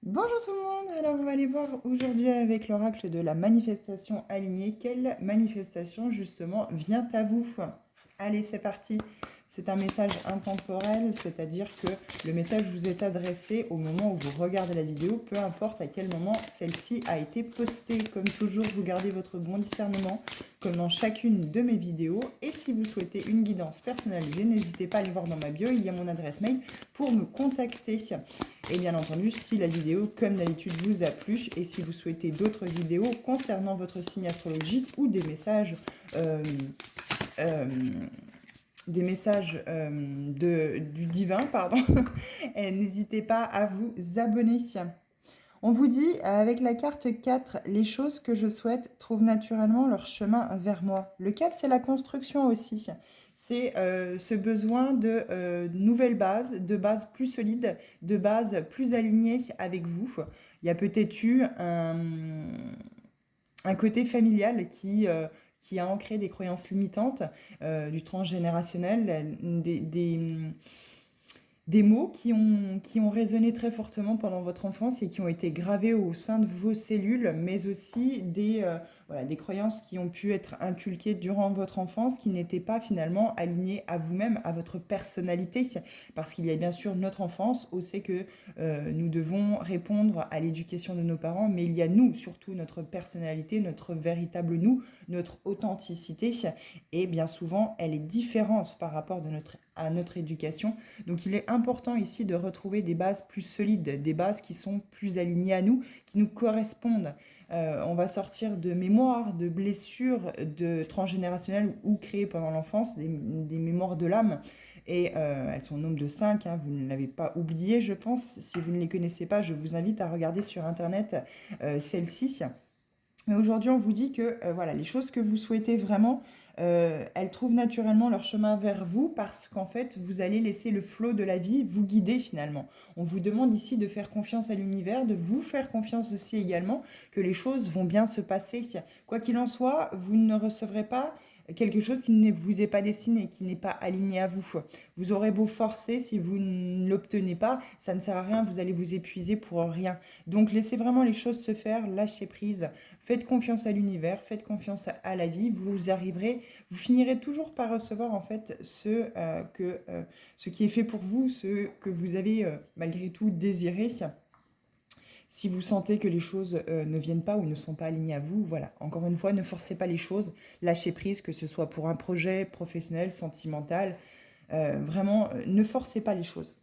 Bonjour tout le monde, alors on va aller voir aujourd'hui avec l'oracle de la manifestation alignée, quelle manifestation justement vient à vous. Allez, c'est parti. C'est un message intemporel, c'est-à-dire que le message vous est adressé au moment où vous regardez la vidéo, peu importe à quel moment celle-ci a été postée. Comme toujours, vous gardez votre bon discernement, comme dans chacune de mes vidéos. Et si vous souhaitez une guidance personnalisée, n'hésitez pas à aller voir dans ma bio, il y a mon adresse mail pour me contacter. Et bien entendu, si la vidéo, comme d'habitude, vous a plu et si vous souhaitez d'autres vidéos concernant votre signe astrologique ou euh, euh, des messages du divin, pardon, n'hésitez pas à vous abonner. On vous dit, avec la carte 4, les choses que je souhaite trouvent naturellement leur chemin vers moi. Le 4, c'est la construction aussi. C'est ce besoin de nouvelles bases, de bases plus solides, de bases plus alignées avec vous. Il y a peut-être eu un côté familial qui a ancré des croyances limitantes, du transgénérationnel, des mots qui ont résonné très fortement pendant votre enfance et qui ont été gravés au sein de vos cellules, mais aussi voilà, des croyances qui ont pu être inculquées durant votre enfance, qui n'étaient pas finalement alignées à vous-même, à votre personnalité. Parce qu'il y a bien sûr notre enfance, où c'est que nous devons répondre à l'éducation de nos parents, mais il y a nous, surtout notre personnalité, notre véritable nous, notre authenticité. Et bien souvent, elle est différente par rapport à notre éducation. Donc il est important ici de retrouver des bases plus solides, des bases qui sont plus alignées à nous, qui nous correspondent. On va sortir de mémoires, de blessures de transgénérationnelles ou créées pendant l'enfance, des mémoires de l'âme. Et elles sont au nombre de 5, hein, vous ne l'avez pas oublié, je pense. Si vous ne les connaissez pas, je vous invite à regarder sur Internet celles-ci. Mais aujourd'hui, on vous dit que voilà, les choses que vous souhaitez vraiment, elles trouvent naturellement leur chemin vers vous parce qu'en fait, vous allez laisser le flot de la vie vous guider finalement. On vous demande ici de faire confiance à l'univers, de vous faire confiance aussi également, que les choses vont bien se passer. Quoi qu'il en soit, vous ne recevrez pas quelque chose qui ne vous est pas destiné, qui n'est pas aligné à vous. Vous aurez beau forcer, si vous ne l'obtenez pas, ça ne sert à rien, vous allez vous épuiser pour rien. Donc laissez vraiment les choses se faire, lâchez prise. Faites confiance à l'univers, faites confiance à la vie, vous arriverez, vous finirez toujours par recevoir en fait ce qui est fait pour vous, ce que vous avez malgré tout désiré. Si vous sentez que les choses ne viennent pas ou ne sont pas alignées à vous, voilà, encore une fois, ne forcez pas les choses, lâchez prise, que ce soit pour un projet professionnel, sentimental, vraiment, ne forcez pas les choses.